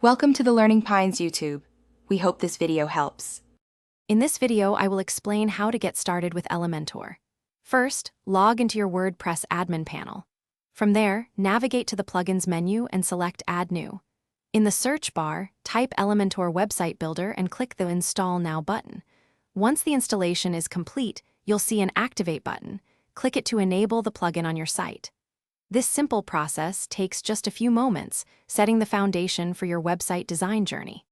Welcome to the Learning Pines YouTube. We hope this video helps. In this video, I will explain how to get started with Elementor. First, log into your WordPress admin panel. From there, navigate to the Plugins menu and select Add New. In the search bar, type Elementor Website Builder and click the Install Now button. Once the installation is complete, you'll see an Activate button. Click it to enable the plugin on your site. This simple process takes just a few moments, setting the foundation for your website design journey.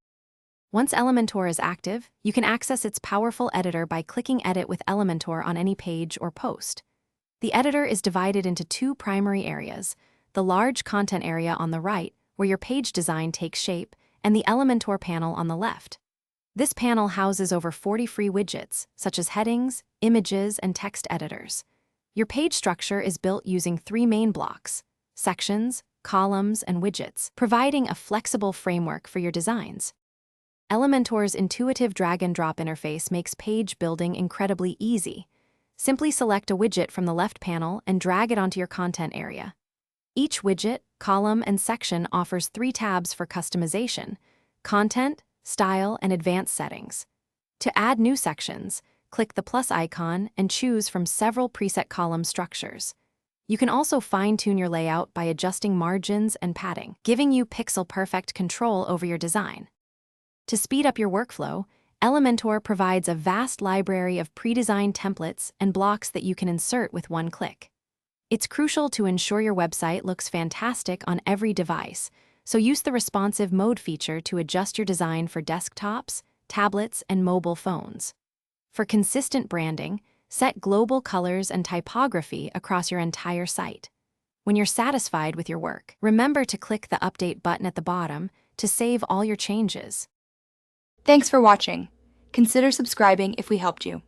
Once Elementor is active, you can access its powerful editor by clicking Edit with Elementor on any page or post. The editor is divided into two primary areas: the large content area on the right, where your page design takes shape, and the Elementor panel on the left. This panel houses over 40 free widgets, such as headings, images, and text editors. Your page structure is built using three main blocks: sections, columns, and widgets, providing a flexible framework for your designs. Elementor's intuitive drag-and-drop interface makes page building incredibly easy. Simply select a widget from the left panel and drag it onto your content area. Each widget, column, and section offers 3 tabs for customization: Content, Style, and Advanced Settings. To add new sections, click the plus icon and choose from several preset column structures. You can also fine-tune your layout by adjusting margins and padding, giving you pixel-perfect control over your design. To speed up your workflow, Elementor provides a vast library of pre-designed templates and blocks that you can insert with one click. It's crucial to ensure your website looks fantastic on every device, so use the responsive mode feature to adjust your design for desktops, tablets, and mobile phones. For consistent branding, set global colors and typography across your entire site. When you're satisfied with your work, remember to click the Update button at the bottom to save all your changes. Thanks for watching. Consider subscribing if we helped you.